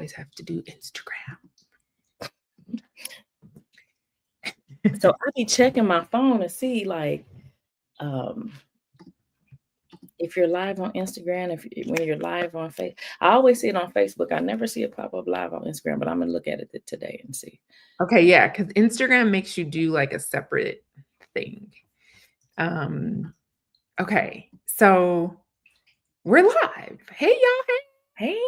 always have to do Instagram. So I be checking my phone to see if you're live on Instagram, when you're live on Facebook. I always see it on Facebook. I never see it pop up live on Instagram, but I'm gonna look at it today and see. Okay, yeah, because Instagram makes you do like a separate thing. Okay, so we're live. Hey, y'all. Hey.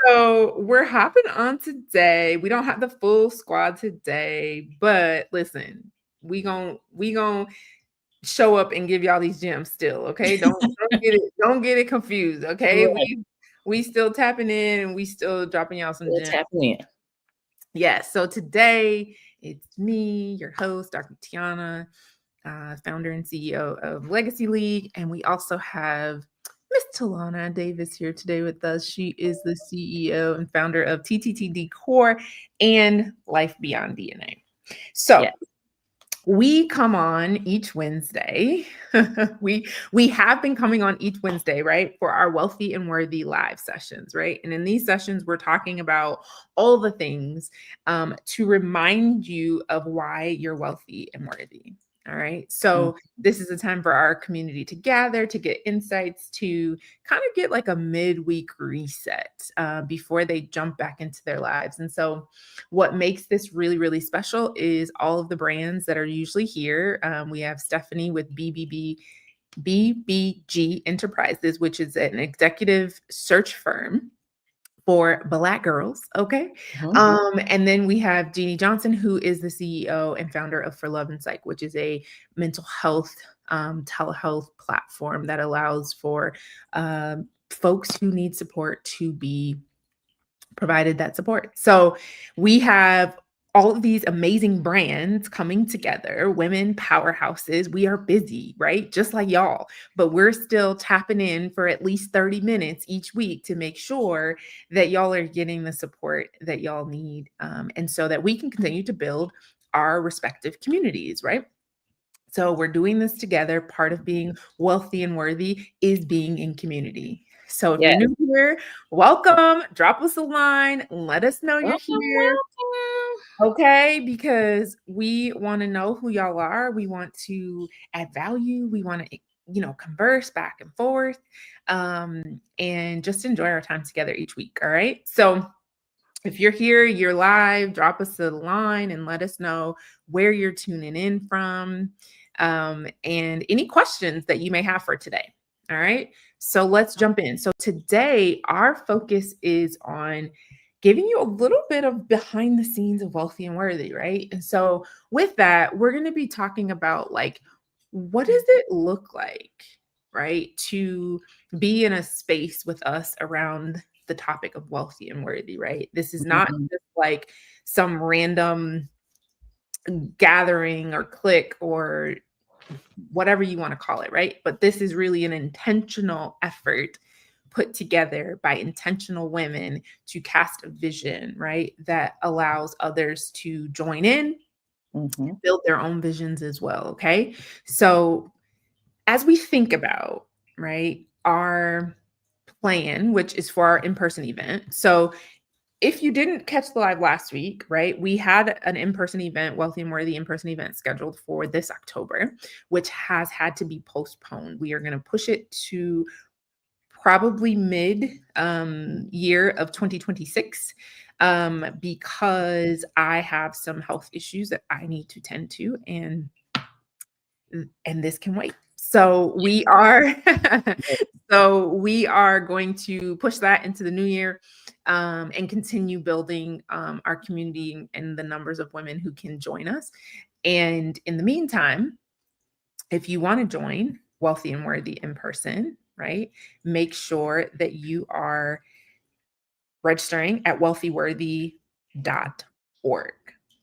So we're hopping on today. We don't have the full squad today, but listen, we gon' show up and give y'all these gems still. Okay, don't get it confused. Okay, Right. we still tapping in and we still dropping y'all some gems. Tapping in. Yes. So today it's me, your host, Dr. Tiana, founder and CEO of Legacy League, and we also have Miss Talana Davis here today with us. She is the CEO and founder of TTT Decor and Life Beyond DNA. So Yes. we come on each Wednesday. we have been coming on each Wednesday, right, for our Wealthy and Worthy live sessions, right? And in these sessions, we're talking about all the things to remind you of why you're wealthy and worthy. All right. So this is a time for our community to gather, to get insights, to kind of get like a midweek reset before they jump back into their lives. And so what makes this really, really special is all of the brands that are usually here. We have Stephanie with BBG Enterprises, which is an executive search firm for Black girls. Okay. And then we have Jeannie Johnson, who is the CEO and founder of For Love and Psych, which is a mental health telehealth platform that allows for folks who need support to be provided that support. So we have all of these amazing brands coming together, women powerhouses. We are busy, right? Just like y'all, but we're still tapping in for at least 30 minutes each week to make sure that y'all are getting the support that y'all need. And so that we can continue to build our respective communities, right? So we're doing this together. Part of being wealthy and worthy is being in community. So if you're new here, welcome. Drop us a line. Let us know you're here. Okay, because we want to know who y'all are. We want to add value. We want to, converse back and forth, and just enjoy our time together each week. All right. So if you're here, you're live, drop us a line and let us know where you're tuning in from, and any questions that you may have for today. All right. So let's jump in. So today, our focus is on giving you a little bit of behind the scenes of Wealthy and Worthy, right? And so with that, we're going to be talking about what does it look like, right, to be in a space with us around the topic of wealthy and worthy, right? This is not just like some random gathering or clique or whatever you want to call it, right? But this is really an intentional effort put together by intentional women to cast a vision, right, that allows others to join in, build their own visions as well. Okay. So as we think about, right, our plan, which is for our in-person event. So if you didn't catch the live last week, right, we had an in-person event, Wealthy and Worthy in-person event scheduled for this October, which has had to be postponed. We are going to push it to probably mid year of 2026 because I have some health issues that I need to tend to, and this can wait. So we are going to push that into the new year, and continue building our community and the numbers of women who can join us. And in the meantime, if you want to join Wealthy and Worthy in person, right, make sure that you are registering at wealthyworthy.org.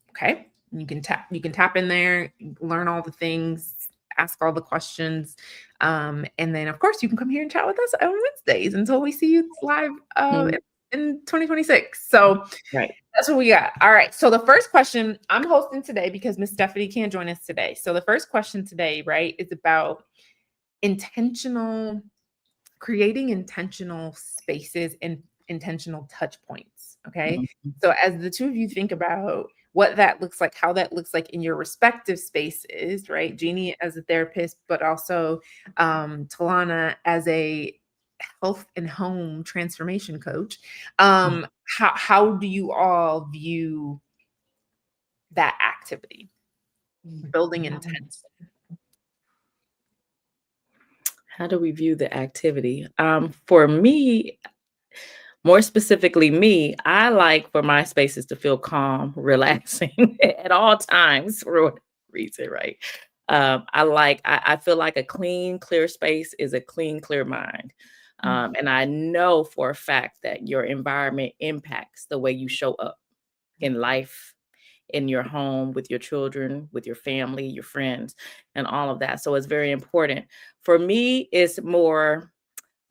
Okay. You can tap in there, learn all the things, ask all the questions. And then of course you can come here and chat with us on Wednesdays until we see you live in 2026. So that's what we got. All right. So the first question, I'm hosting today because Miss Stephanie can't join us today. So the first question today, right, is about intentional creating intentional spaces and intentional touch points. Okay. Mhm. So, as the two of you think about what that looks like, how that looks like in your respective spaces, right? Jeannie as a therapist, but also Talana as a health and home transformation coach. Mhm. How do you all view that activity, building intent? How do we view the activity? For me, more specifically me, I like for my spaces to feel calm, relaxing at all times for whatever reason, right? I feel like a clean, clear space is a clean, clear mind. And I know for a fact that your environment impacts the way you show up in life, in your home, with your children, with your family, your friends, and all of that. So it's very important. For me, it's more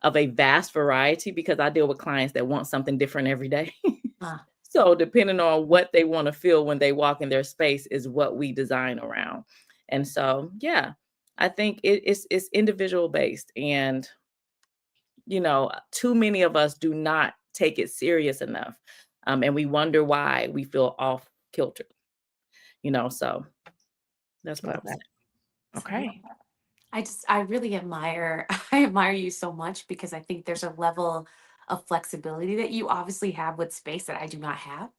of a vast variety because I deal with clients that want something different every day. Ah, So depending on what they want to feel when they walk in their space is what we design around. And so, yeah, I think it's individual based, and too many of us do not take it serious enough, and we wonder why we feel off kilter. So that's what I Love would that. say. Okay. I really admire I admire you so much because I think there's a level of flexibility that you obviously have with space that I do not have.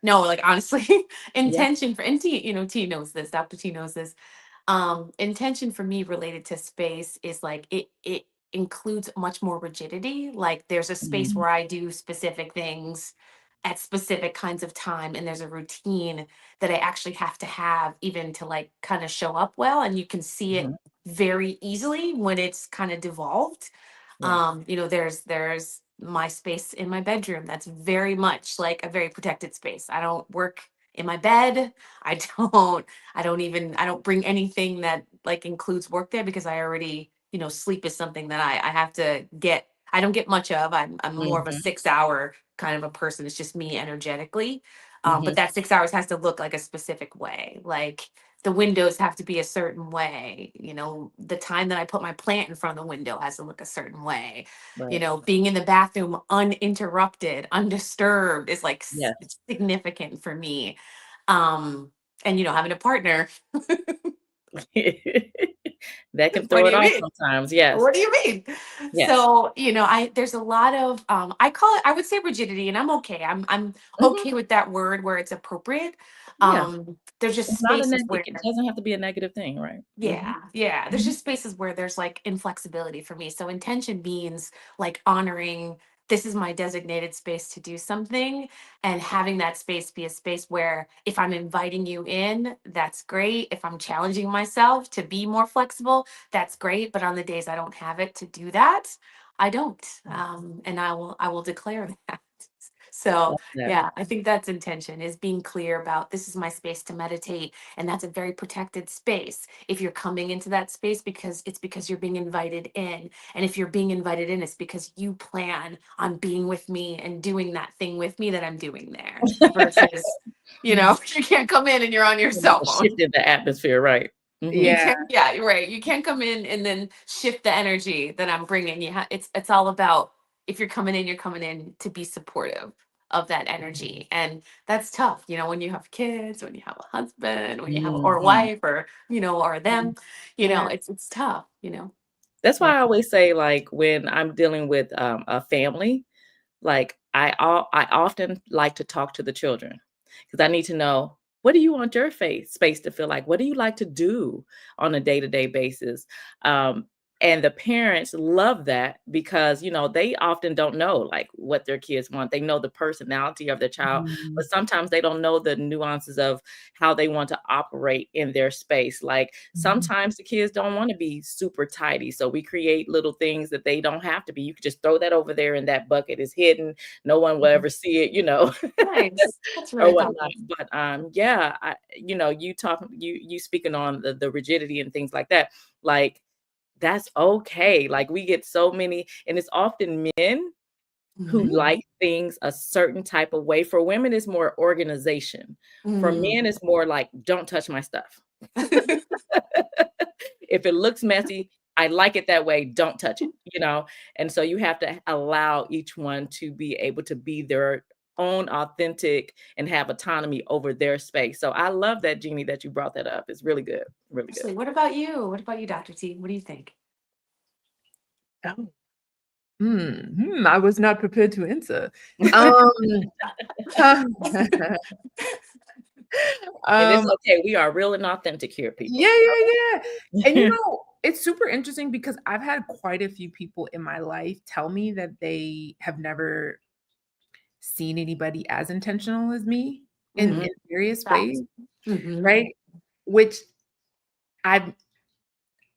No, like honestly, Yeah. intention for and T, T knows this, Dr. T knows this. Intention for me related to space is like it includes much more rigidity. Like there's a space Mhm. where I do specific things at specific kinds of time, and there's a routine that I actually have to have even to like kind of show up well, and you can see it Mhm. very easily when it's kind of devolved. Yeah. There's my space in my bedroom that's very much like a very protected space. I don't work in my bed. I don't I don't bring anything that like includes work there because I already, sleep is something that I have to get. I don't get much of. I'm more of a Mhm. 6 hour kind of a person. It's just me energetically. But Mhm. that 6 hours has to look like a specific way. Like the windows have to be a certain way. The time that I put my plant in front of the window has to look a certain way. Right. Being in the bathroom uninterrupted, undisturbed is like Yes. significant for me. Um, and having a partner, That can what throw do it you off mean? sometimes. Yes. What do you mean? Yes. So, I there's a lot of I call it I would say rigidity, and I'm okay. I'm Mhm. okay with that word where it's appropriate. Yeah. There's It's just not a spaces neg where it doesn't have to be a negative thing, right? Mhm. yeah, there's Mhm. just spaces where there's like inflexibility for me. So intention means like honoring this is my designated space to do something, and having that space be a space where if I'm inviting you in, that's great. If I'm challenging myself to be more flexible, that's great. But on the days I don't have it to do that, I don't. And I will declare that. So Love that. yeah, I think that's intention is being clear about this is my space to meditate, and that's a very protected space. If you're coming into that space because you're being invited in, and if you're being invited in, it's because you plan on being with me and doing that thing with me that I'm doing there. Versus, you can't come in and you're on your Talking about cell the phone. shift in the atmosphere, right. You Mhm. Yeah. can't, yeah, you're right. You can't come in and then shift the energy that I'm bringing. It's all about if you're coming in to be supportive of that energy, and that's tough. When you have kids, when you have a husband, when you have or a Mhm. wife, or or them. Yeah. It's tough. That's Yeah. why I always say, like, when I'm dealing with, a family, like, I often like to talk to the children because I need to know, what do you want your space to feel like? What do you like to do on a day-to-day basis? Um, and the parents love that because, they often don't know, like, what their kids want. They know the personality of their child, but Mhm. sometimes they don't know the nuances of how they want to operate in their space. Like, Mhm. sometimes the kids don't want to be super tidy, so we create little things that they don't have to be. You could just throw that over there in that bucket. It's hidden. No one will ever see it, Nice. That's or really whatnot. thoughtful. But yeah, you speaking on the rigidity and things like that. Like, that's okay. Like, we get so many, and it's often men who Mhm. like things a certain type of way. For women, it's more organization. For men, it's more like, don't touch my stuff. If it looks messy, I like it that way. Don't touch it, you know? And so you have to allow each one to be able to be their own authentic and have autonomy over their space. So I love that, Jeannie, that you brought that up. It's really good. Really good. Ashley, what about you? What about you, Dr. T? What do you think? Oh. I was not prepared to answer. Um, And it's um, okay. We are real and authentic here, people. yeah. And you know, it's super interesting because I've had quite a few people in my life tell me that they have never seen anybody as intentional as me Mhm. in various Facts. ways, Mhm. right? Which I've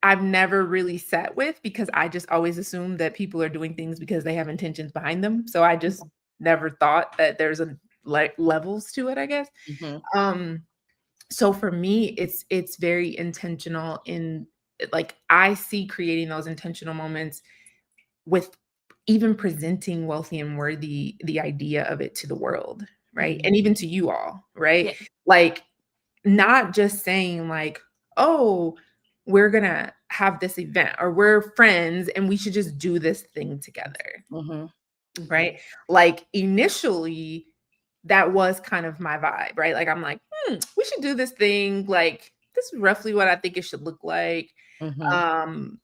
I've never really sat with because I just always assume that people are doing things because they have intentions behind them. So I just never thought that there's a like levels to it, I guess. Mhm. Um, so for me, it's very intentional in like I see creating those intentional moments with even presenting wealthy and worthy the idea of it to the world, right? Mhm. And even to you all, right? Yeah. Like not just saying like, "Oh, we're gonna have this event or we're friends and we should just do this thing together." Mhm. Right? Like initially that was kind of my vibe, right? Like I'm like, we should do this thing. Like this is roughly what I think it should look like. Mhm. Um,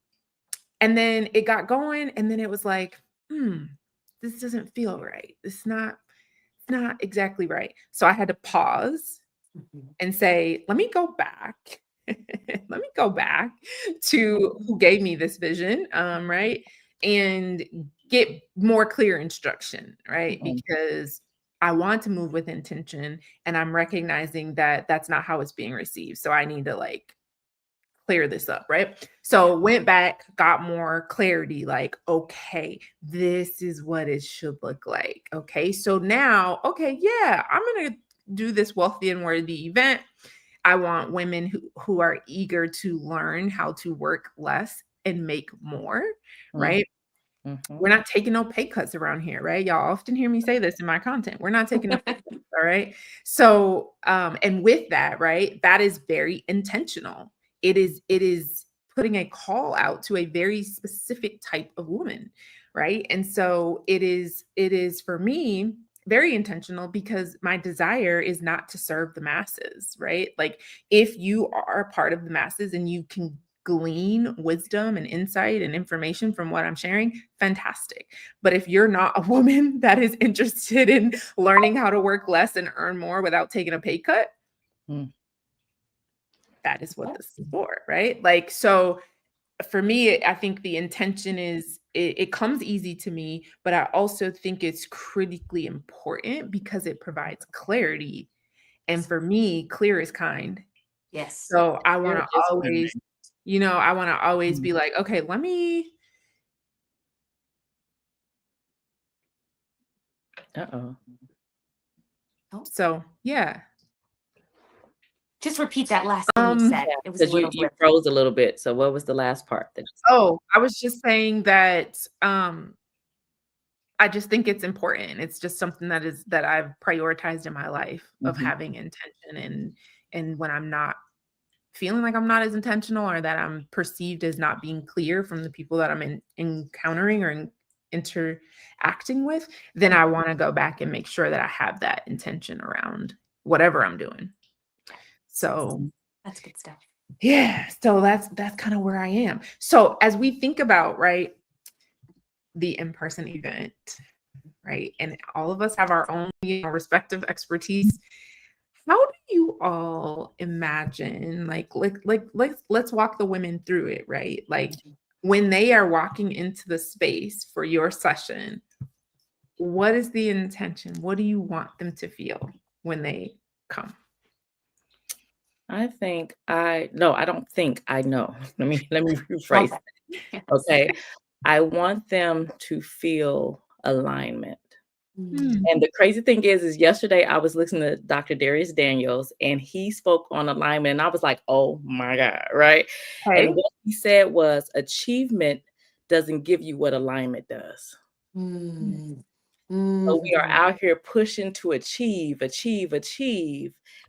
and then it got going, and then it was like, this doesn't feel right. It's not exactly right. So I had to pause Mhm. and say, let me go back. Let me go back to who gave me this vision, right? And get more clear instruction, right? Mhm. Because I want to move with intention and I'm recognizing that that's not how it's being received. So I need to like clear this up, right? So went back, got more clarity, like, okay, this is what it should look like. Okay. So now, okay, yeah, I'm gonna do this wealthy and worthy event. I want women who are eager to learn how to work less and make more, Mhm. right? Mhm. We're not taking no pay cuts around here, right? Y'all often hear me say this in my content. We're not taking no pay cuts, all right? So, and with that, right, that is very intentional. It is putting a call out to a very specific type of woman, right? And so it is for me very intentional because my desire is not to serve the masses, right? Like if you are a part of the masses and you can glean wisdom and insight and information from what I'm sharing, fantastic. But if you're not a woman that is interested in learning how to work less and earn more without taking a pay cut, Mm. that is what this is for, right? Like, so for me, I think the intention is it comes easy to me, but I also think it's critically important because it provides clarity. And for me, clear is kind. Yes. So I want Here to is always, mine. I want to always Mm. be like, okay, let me. Uh-oh. Oh, So yeah. just repeat that last thing you Um, said. Yeah, It was a because you little you blip. froze a little bit. So what was the last part that you oh, I was just saying that I just think it's important. It's just something that I've prioritized in my life said? of Mhm. having intention and when I'm not feeling like I'm not as intentional or that I'm perceived as not being clear from the people that I'm encountering or interacting with, then I want to go back and make sure that I have that intention around whatever I'm doing. So That's good stuff. yeah, so that's kind of where I am. So as we think about, right, the in-person event, right? And all of us have our own, respective expertise. How do you all imagine, let's walk the women through it, right? Like when they are walking into the space for your session, what is the intention? What do you want them to feel when they come? I don't think I know. Let me Love rephrase that. that. Yes. Okay. I want them to feel alignment. Hmm, And the crazy thing is yesterday I was listening to Dr. Darius Daniels and he spoke on alignment and I was like, oh my God, right? And okay. what he said was achievement doesn't give you what alignment does. Mm. So we are Mhm. out here pushing to achieve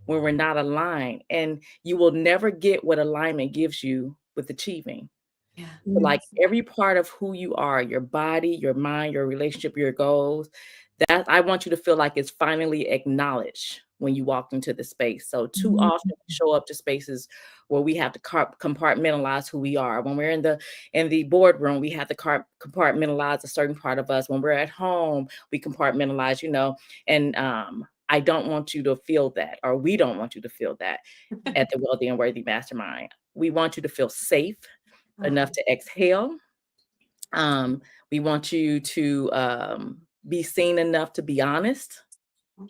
when we're not aligned. And you will never get what alignment gives you with achieving. Yeah. Like every part of who you are, your body, your mind, your relationship, your goals, that I want you to feel like it's finally acknowledged when you walk into the space. So too often we show up to spaces where we have to compartmentalize who we are. When we're in the boardroom, we have to compartmentalize a certain part of us. When we're at home, we compartmentalize, and I don't want you to feel that, or we don't want you to feel that at the Wealthy and Worthy Mastermind. We want you to feel safe enough to exhale. We want you to be seen enough to be honest,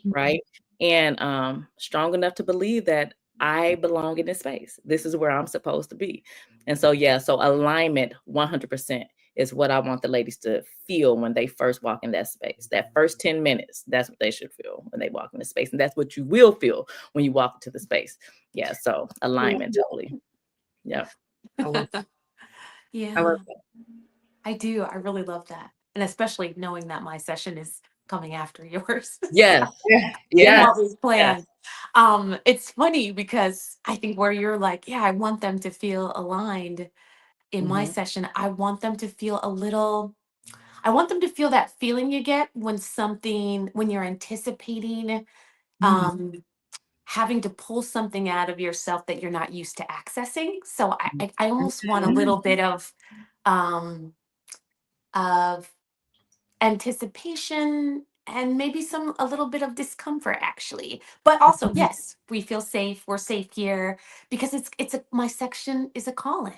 right? And strong enough to believe that I belong in this space. This is where I'm supposed to be. And so, yeah, so alignment 100% is what I want the ladies to feel when they first walk in that space. That first 10 minutes, that's what they should feel when they walk in the space. And that's what you will feel when you walk into the space. Yeah, so alignment, totally. Yeah. I love that. Yeah. I love that. I do. I really love that. And especially knowing that my session is coming after yours. Yes. Yeah. We Yeah. always plan. It's funny because I think where you're like, yeah, I want them to feel aligned in my session. I want them to feel I want them to feel that feeling you get when you're anticipating having to pull something out of yourself that you're not used to accessing. So I almost want a little bit um, of anticipation and maybe a little bit of discomfort actually, but also yes, we feel safe, we're safe here because my section is a call-in.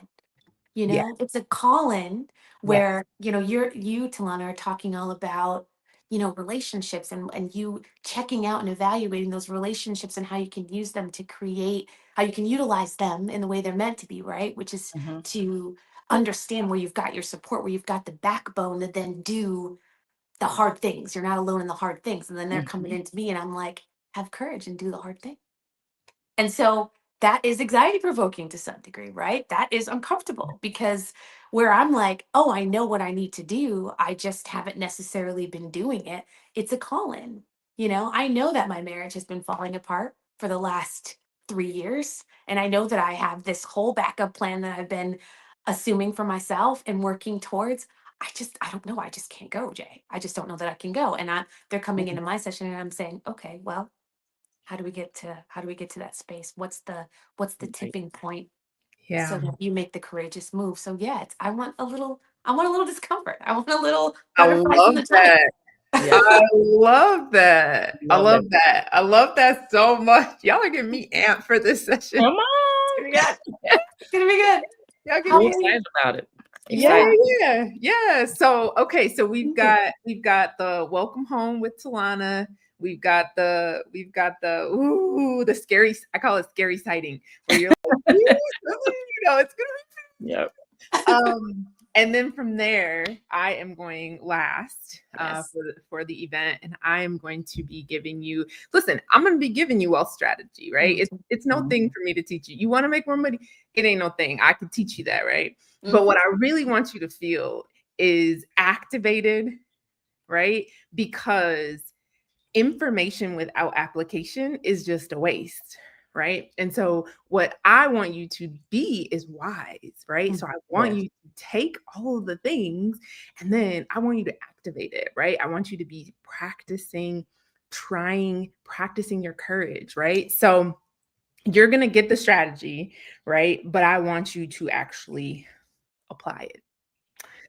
Yeah. It's a call-in Yeah. where you Talana are talking all about relationships and you checking out and evaluating those relationships and how you can use them to create, how you can utilize them in the way they're meant to be, right? Which is to understand where you've got your support, where you've got the backbone to then do the hard things. You're not alone in the hard things. And then they're coming into me and I'm like, have courage and do the hard thing. And so that is anxiety provoking to some degree, right? That is uncomfortable because where I'm like, oh, I know what I need to do. I just haven't necessarily been doing it. It's a call in. I know that my marriage has been falling apart for the last 3 years. And I know that I have this whole backup plan that I've been assuming for myself and working towards. I don't know. I just can't go, Jay. I just don't know that I can go. And they're coming into my session and I'm saying, okay, well, how do we get to that space? What's the tipping point Yeah. so that you make the courageous move? So yeah, I want a little discomfort. I want a little I butterflies in love the tummy. that. I love that. I love that. I love that so much. Y'all are getting me amped for this session. Come on. It's gonna be good. Y'all get We're me excited about it. Yeah. So okay, so we've got the welcome home with Talana. We've got the the scary, I call it scary sighting, where you're like, it's gonna Yep. and then from there, I am going last Yes. for the event, and I am going to be giving you. Listen, I'm going to be giving you wealth strategy, right? It's no thing for me to teach you. You want to make more money? It ain't no thing. I can teach you that, right? But what I really want you to feel is activated, right? Because information without application is just a waste, right? And so what I want you to be is wise, right? So I want you to take all of the things and then I want you to activate it, right? I want you to be practicing your courage, right? So you're going to get the strategy, right? But I want you to actually apply it.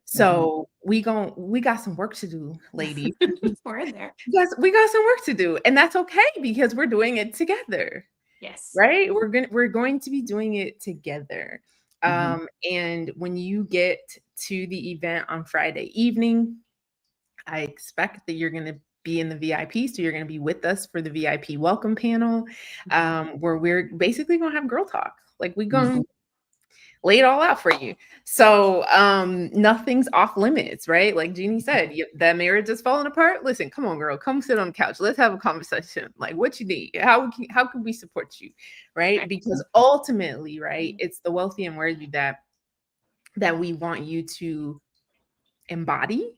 So we got some work to do, ladies. We're in there. Yes, we got some work to do, and that's okay because we're doing it together. Yes. Right? We're going to be doing it together. And when you get to the event on Friday evening, I expect that you're going to be in the VIP, so you're going to be with us for the VIP welcome panel, where we're basically going to have girl talk. Like we're going to lay it all out for you. So nothing's off limits, right? Like Jeannie said, that marriage is falling apart. Listen, come on, girl, come sit on the couch. Let's have a conversation. Like what you need, how can we support you, right? Because ultimately, right, it's the wealthy and worthy that we want you to embody.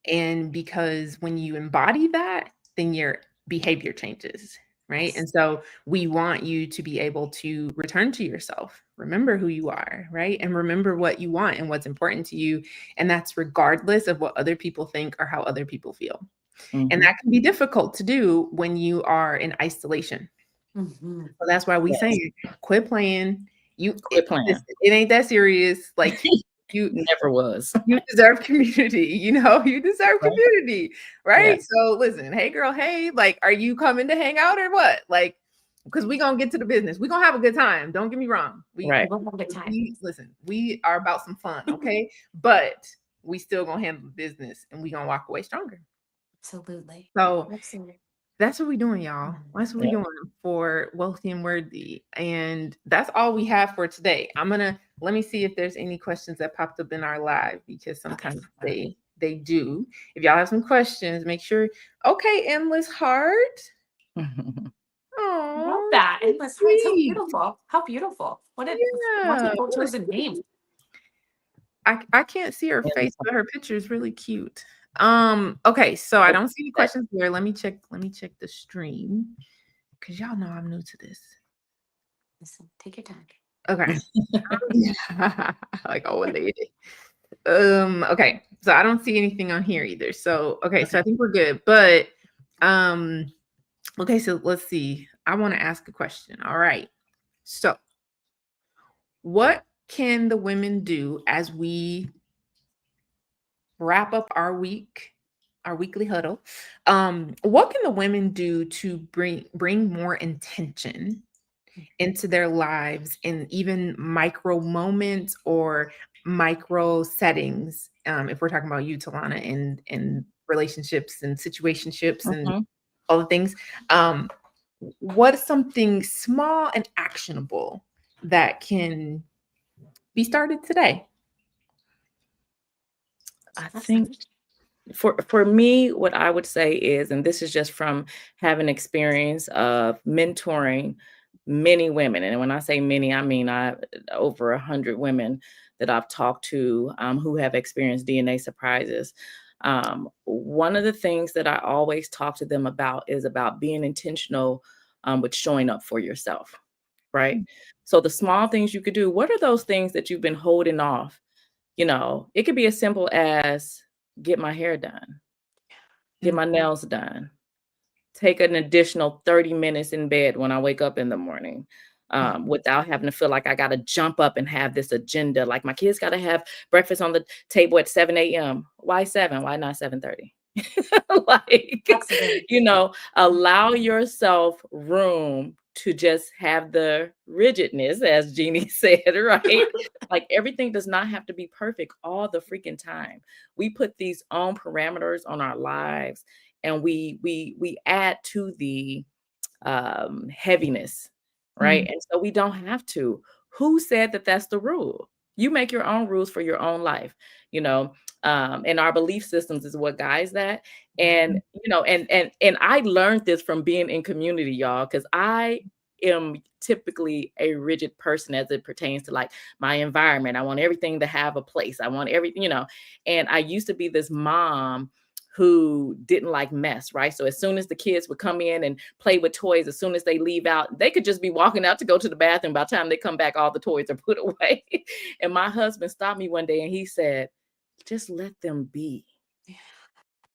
And because when you embody that, then your behavior changes, right? Yes. And so we want you to be able to return to yourself, remember who you are, right? And remember what you want and what's important to you. And that's regardless of what other people think or how other people feel. And Mhm. that can be difficult to do when you are in isolation. Mhm. So that's why we Yes. say, quit playing. Quit playing. It ain't that serious. Like you Never was. you deserve community, you deserve Right? community, right? Yes. So listen, hey girl, hey, like, are you coming to hang out or what? Like, because we gonna get to the business. We gonna have a good time. Don't get me wrong. Right. We'll have a good time. Listen, we are about some fun, okay? But we still gonna handle the business and we gonna walk away stronger. Absolutely. So Absolutely. that's what we're doing, y'all. That's what we're Yeah. doing for Wealthy and Worthy. And that's all we have for today. Let me see if there's any questions that popped up in our live, because sometimes they do. If y'all have some questions, make sure. Okay, Endless Heart. Mhm. Love Oh, that. Endless hearts. How sweet. beautiful. How beautiful. What a Yeah. wonderful chosen name. I can't see her Yeah. face, but her picture is really cute. Okay, so I don't see any questions here. Let me check the stream, because y'all know I'm new to this. Listen, take your time. Okay. Like old lady. Okay. So I don't see anything on here either. So okay, so I think we're good. But okay, so let's see. I want to ask a question. All right. So what can the women do as we wrap up our weekly huddle? What can the women do to bring more intention into their lives in even micro moments or micro settings? If we're talking about you, Talana, and relationships and situationships and Mhm. all the things, what is something small and actionable that can be started today? I That's think for me, what I would say is, and this is just from having experience of mentoring many women, and when I say many, I mean I over 100 women that I've talked to who have experienced DNA surprises. One of the things that I always talk to them about is about being intentional with showing up for yourself, right? So the small things you could do. What are those things that you've been holding off? It could be as simple as get my hair done, get my nails done, take an additional 30 minutes in bed when I wake up in the morning, without having to feel like I got to jump up and have this agenda. Like my kids got to have breakfast on the table at 7 a.m. Why 7? Why not 7:30? Like, flexibility. allow yourself room to just have the rigidness, as Jeannie said, right? Like everything does not have to be perfect all the freaking time. We put these own parameters on our lives, and we add to the heaviness, right? Mm, And so we don't have to. Who said that that's the rule? You make your own rules for your own life, you know. And our belief systems is what guides that. And and I learned this from being in community, y'all, because I am typically a rigid person as it pertains to like my environment. I want everything to have a place. I want everything, and I used to be this mom who didn't like mess, right? So as soon as the kids would come in and play with toys, as soon as they leave out, they could just be walking out to go to the bathroom. By the time they come back, all the toys are put away. And my husband stopped me one day and he said, just let them be.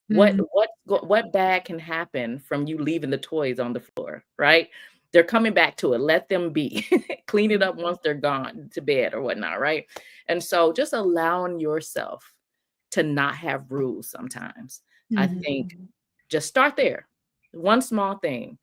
What mm, what bad can happen from you leaving the toys on the floor, right? They're coming back to it. Let them be. Clean it up once they're gone to bed or whatnot, right? And so just allowing yourself to not have rules sometimes. I mhm. think just start there. One small thing.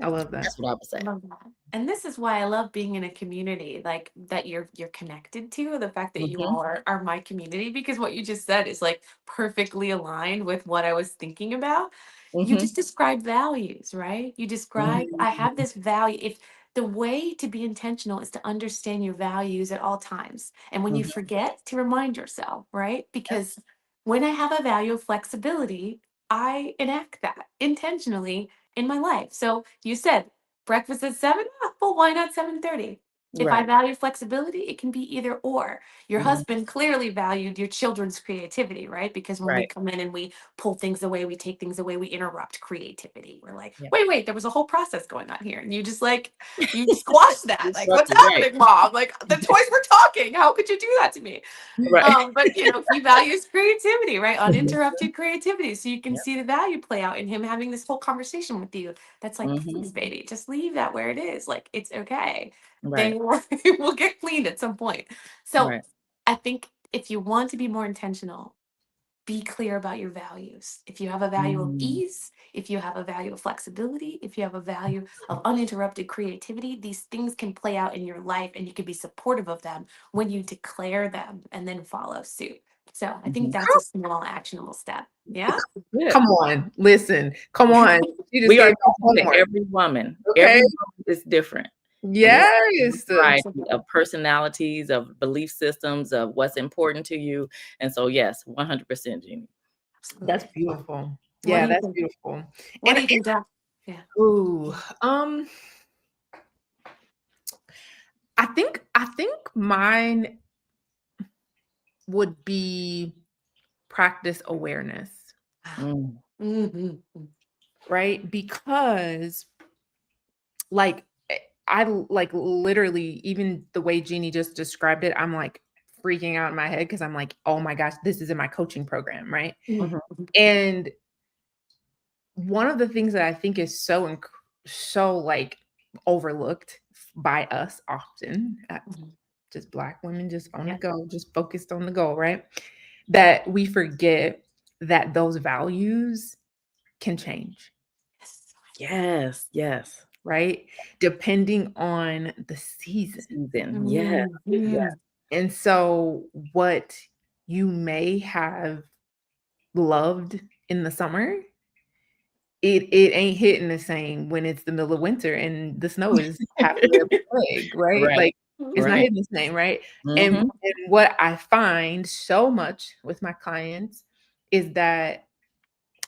I love that. That's what I would say. Love that. And this is why I love being in a community like that you're connected to, the fact that you Mhm, all are my community, because what you just said is like perfectly aligned with what I was thinking about. You mhm, just described values, right? You described, I mhm, have this value. If the way to be intentional is to understand your values at all times. And when you mhm. forget, to remind yourself, right? Yep. Because when I have a value of flexibility, I enact that intentionally in my life. So you said breakfast at 7? Well, why not 7:30? If I Right. value flexibility, it can be either or. Your Mhm. husband clearly valued your children's creativity, right? Because when we Right. come in and we pull things away, we take things away, we interrupt creativity. We're like, Yeah. wait, there was a whole process going on here. And you just like, you squash that. Like, what's Disrupted, right. happening, mom? Like, the toys were talking. How could you do that to me? Right. But he values creativity, right? Mhm. Uninterrupted creativity. So you can Yep. see the value play out in him having this whole conversation with you. That's like, Mhm. please, baby, just leave that where it is. Like, it's okay. Right. They will get cleaned at some point. So Right. I think if you want to be more intentional, be clear about your values. If you have a value of Mm. ease, if you have a value of flexibility, if you have a value of uninterrupted creativity, these things can play out in your life and you can be supportive of them when you declare them and then follow suit. So I think Mhm. that's a small actionable step. Yeah. Good. Come on, listen. Come on. You just We are gave me talking to homework. every woman. Okay. Every woman is different. And we have a Yes. variety of personalities, of belief systems, of what's important to you. And so, yes, 100%, Jeannie. That's Absolutely. beautiful. What Yeah, do you that's think? beautiful. What do And you think, Doc? Yeah. ooh, I think mine would be practice awareness, Mm. Mhm. right? Because like I like literally even the way Jeannie just described it, I'm like freaking out in my head because I'm like, oh my gosh, this is in my coaching program, right? Mhm. And one of the things that I think is so like overlooked by us often, Mhm. just Black women, just on the Yeah. go, just focused on the goal, right? That we forget that those values can change, Yes. Yes. Yes. right? Depending on the season. Season. Yeah. Mhm. And so, what you may have loved in the summer, it ain't hitting the same when it's the middle of winter and the snow is halfway up the leg, right? Right. Like, it's not Right. hitting the same, right? And Mhm. what I find so much with my clients is that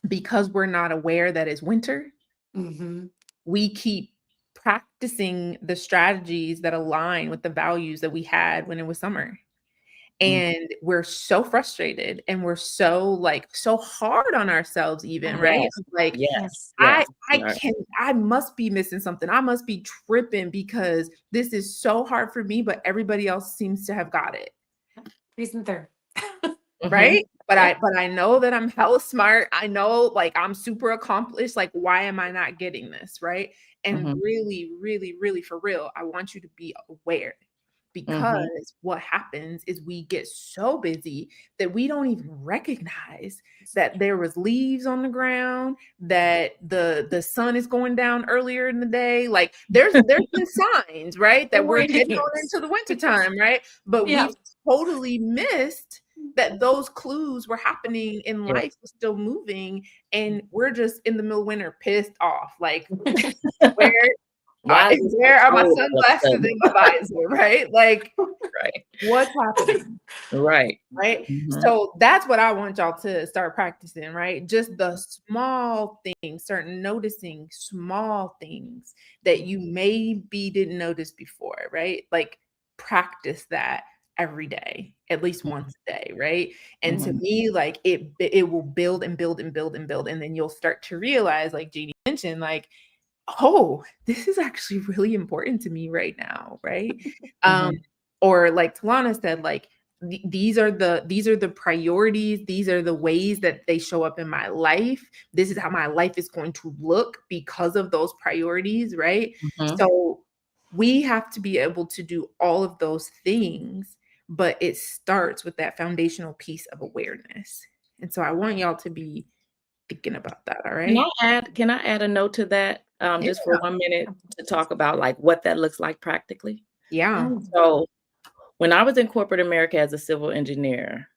because we're not aware that it's winter, Mhm. we keep practicing the strategies that align with the values that we had when it was summer. Mm. And we're so frustrated and we're so hard on ourselves even, right? Yes. Like Yes. I Yes. I We are. I must be missing something. I must be tripping because this is so hard for me, but everybody else seems to have got it. Reason third. Mhm. Right? But Yeah. I know that I'm hella smart. I know like I'm super accomplished. Like, why am I not getting this? Right. And Mhm. really, really, really for real, I want you to be aware Mhm. because what happens is we get so busy that we don't even recognize that there was leaves on the ground, that the sun is going down earlier in the day. Like there's been signs, right? That More we're heading on indicators. into the winter time, right? But Yeah. we've totally missed that those clues were happening and Yes. life was still moving, and we're just in the middle of winter pissed off. Like, where Why is it so where are my cold all of a sunglasses sudden? and my visor, right? Like, Right. what's happening? Right. Right? Mhm. So that's what I want y'all to start practicing, right? Just the small things, certain noticing small things that you maybe didn't notice before, right? Like practice that every day, at least once a day, right? And to Mhm. me, like it will build and build and build and build. And then you'll start to realize, like Jeannie mentioned, like, oh, this is actually really important to me right now, right? Um, Mhm. or like Talana said, like these are the priorities, these are the ways that they show up in my life. This is how my life is going to look because of those priorities, right? Mhm. So we have to be able to do all of those things, but it starts with that foundational piece of awareness. And so I want y'all to be thinking about that, all Can right? I add a note to that, Yeah. just for 1 minute to talk about, like, what that looks like practically? Yeah. So, when I was in corporate America as a civil engineer,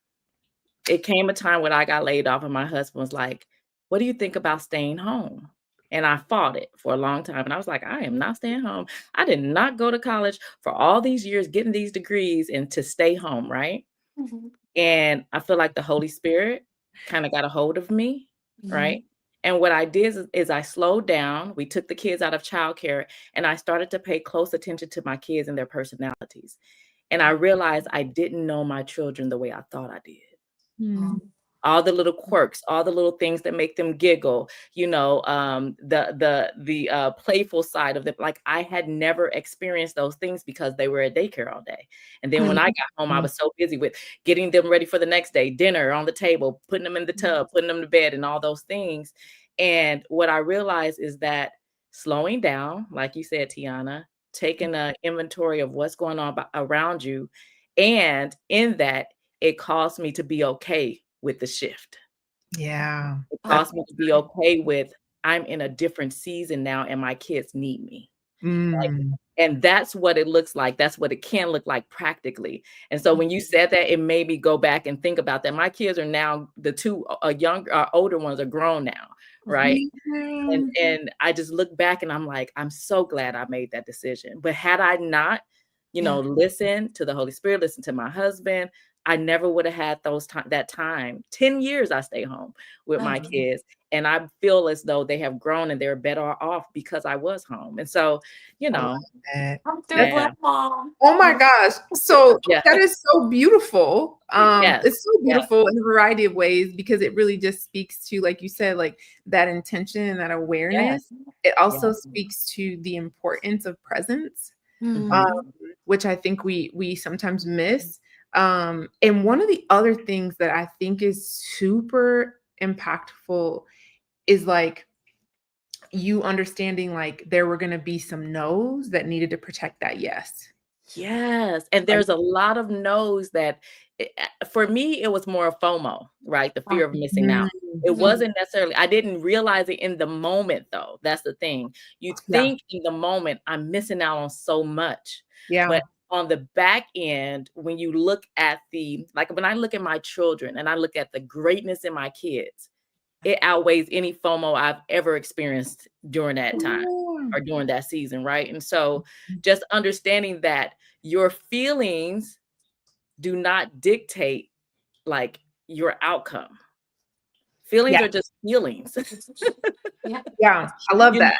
it came a time when I got laid off and my husband was like, "What do you think about staying home?" And I fought it for a long time, and I was like, "I am not staying home. I did not go to college for all these years getting these degrees and to stay home," right? Mhm. And I feel like the Holy Spirit kinda got a hold of me, Mhm. right? And what I did is I slowed down. We took the kids out of childcare, and I started to pay close attention to my kids and their personalities. And I realized I didn't know my children the way I thought I did. Mm. All the little quirks, all the little things that make them giggle, the playful side of them. Like, I had never experienced those things because they were at daycare all day. And then when I got home, I was so busy with getting them ready for the next day, dinner on the table, putting them in the tub, putting them to bed, and all those things. And what I realized is that slowing down, like you said, Tiana, taking an inventory of what's going on around you, and in that, it caused me to be okay with the shift. Yeah. It caused me to be okay with, I'm in a different season now and my kids need me. And that's what it looks like. That's what it can look like practically. And so when you said that, it made me go back and think about that. My kids are now, the two older ones are grown now, right? And I just look back and I'm like, I'm so glad I made that decision. But had I not, listened to the Holy Spirit, listened to my husband, I never would have had that time. 10 years I stay home with my kids. And I feel as though they have grown and they're better off because I was home. And so, I'm through Black Mom. Oh my gosh. So Yeah. that is so beautiful. Yes. It's so beautiful in a variety of ways, because it really just speaks to, like you said, like that intention and that awareness. It also speaks to the importance of presence, which I think we sometimes miss. And one of the other things that I think is super impactful is like you understanding like there were going to be some no's that needed to protect that yes. Yes. And there's a lot of no's that for me, it was more FOMO, right? The fear of missing out. It wasn't necessarily, I didn't realize it in the moment though. That's the thing. You think in the moment, I'm missing out on so much. Yeah. But on the back end, when you look at when I look at my children and I look at the greatness in my kids, it outweighs any FOMO I've ever experienced during that time or during that season, right? And so just understanding that your feelings do not dictate like your outcome. Feelings are just feelings. Yeah, I love that.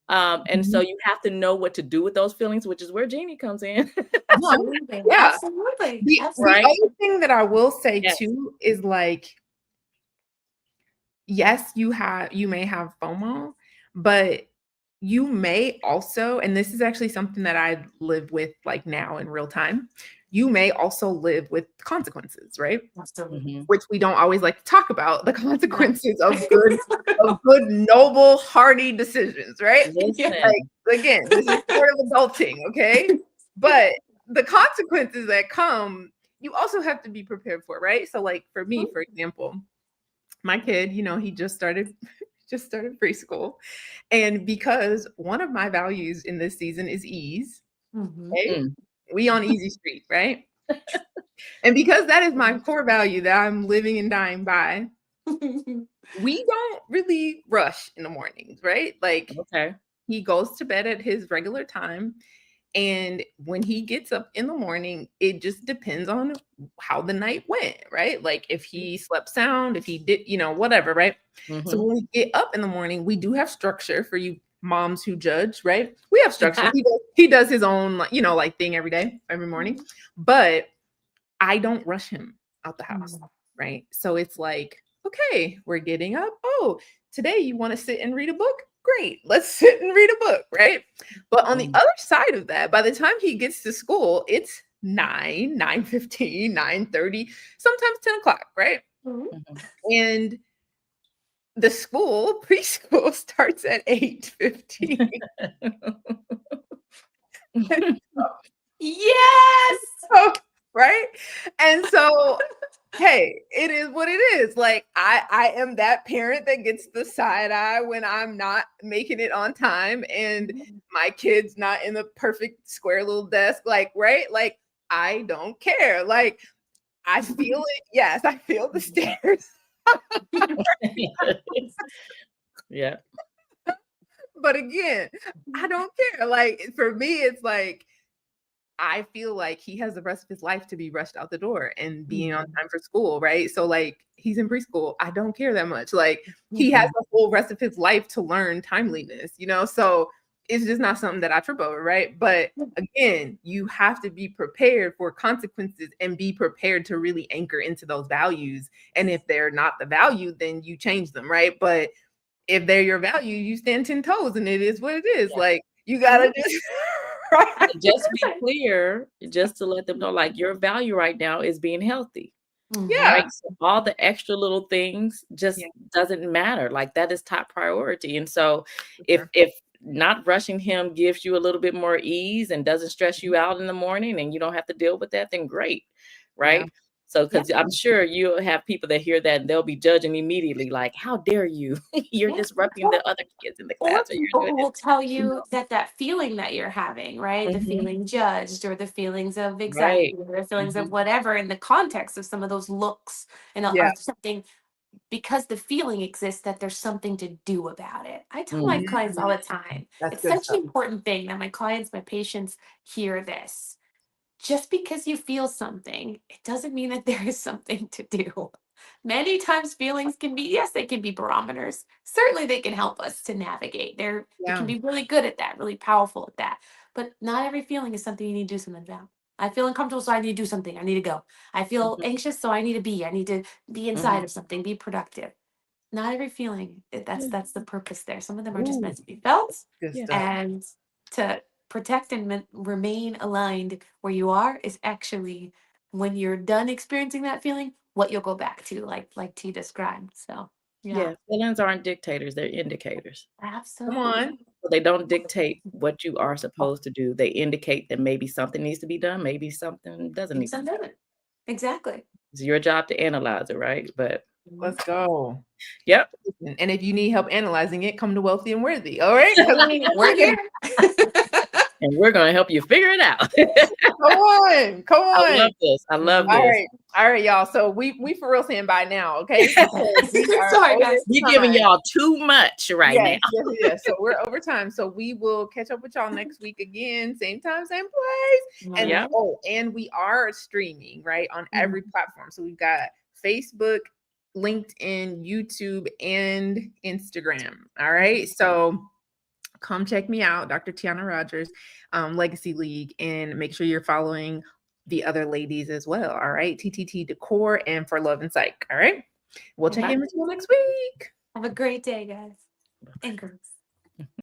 And so you have to know what to do with those feelings, which is where Jeannie comes in. Absolutely. Yeah. Absolutely. The other thing that I will say too is like, yes, you may have FOMO, but you may also, and this is actually something that I live with like now in real time, you may also live with consequences, right? Absolutely. Which we don't always like to talk about, the consequences of good, noble, hearty decisions, right? Like, again, this is part of adulting, okay? But the consequences that come, you also have to be prepared for, right? So like for me, for example, my kid, he just started preschool. And because one of my values in this season is ease, okay? We on easy street, right? And because that is my core value that I'm living and dying by, we don't really rush in the mornings, right? Like he goes to bed at his regular time. And when he gets up in the morning, it just depends on how the night went, right? Like if he slept sound, if he did, whatever, right? So when we get up in the morning, we do have structure for you moms who judge, right? We have structure. He does his own, like thing every morning. But I don't rush him out the house, right? So it's like, okay, we're getting up. Oh, today you want to sit and read a book? Great, let's sit and read a book, right? But on the other side of that, by the time he gets to school, it's 9:15, 9:30, sometimes 10 o'clock, right? And the preschool starts at 8:15. Yes. Right? And so, hey, it is what it is. Like I am that parent that gets the side eye when I'm not making it on time and my kid's not in the perfect square little desk, like, right? Like I don't care. Like I feel it. Yes, I feel the stairs. Yeah. But again, I don't care. Like for me, it's like I feel like he has the rest of his life to be rushed out the door and being on Mhm. time for school, right? So like he's in preschool. I don't care that much. Like he has Mhm. the whole rest of his life to learn timeliness, So it's just not something that I trip over, right? But again, you have to be prepared for consequences and be prepared to really anchor into those values. And if they're not the value, then you change them, right? But if they're your value, you stand 10 toes and it is what it is. Yeah. Like you gotta just right. And just be clear, just to let them know, like, your value right now is being healthy, Yeah. right? So all the extra little things just Yeah, doesn't matter. Like, that is top priority. And so for if sure. not rushing him gives you a little bit more ease and doesn't stress Mhm. you out in the morning and you don't have to deal with that, then great, Yeah. right? So, Yep. because I'm sure you'll have people that hear that and they'll be judging immediately, like, how dare you? You're Yeah. disrupting the other kids in the Or class, or you're people doing who this, will tell you you know? that that feeling that you're having, right? The Mhm. feeling judged or the feelings of Right. anxiety or the feelings of Mhm. whatever in the context of some of those looks and Yeah. or something because the feeling exists that there's something to do about it. I tell my Mhm. clients all the time, That's it's good such an stuff. important thing that my clients, my patients hear this. Just because you feel something, it doesn't mean that there is something to do. Many times feelings can be, yes, they can be barometers. Certainly they can help us to navigate. They can Yeah. be really good at that, really powerful at that. But not every feeling is something you need to do something about. I feel uncomfortable, so I need to do something. I need to go. I feel Mhm. anxious, so I need to be inside Mhm. of something, be productive. Not every feeling, Yeah. that's the purpose there. Some of them are just Ooh, meant to be felt, good Yeah. stuff. and to protect and remain aligned where you are is actually when you're done experiencing that feeling, what you'll go back to, like T described. So yeah, Yeah, feelings aren't dictators, they're indicators. Come absolutely. on. So they don't dictate what you are supposed to do. They indicate that maybe something needs to be done, maybe something doesn't Maybe need to some be done. doesn't. Exactly. It's your job to analyze it, right? But Mhm. Let's go. yep. And if you need help analyzing it, come to Wealthy and Worthy. All right. 'Cause We're here. And we're gonna help you figure it out. come on. Come I on. love this. I love All this. right. All right, y'all. So we for real saying bye now, okay? Because we are Sorry, over guys. We're giving time. y'all too much right now. Yes, yes, yes. So we're over time. So we will catch up with y'all next week again, same time, same place. All And Yep. right. and we are streaming, right, on every Mhm. platform. So we've got Facebook, LinkedIn, YouTube, and Instagram. All right. So come check me out, Dr. Tiana Rogers, Legacy League, and make sure you're following the other ladies as well. All right. TTT Decor and For Love and Psych. All right. We'll check Okay. in with you next week. Have a great day, guys and girls.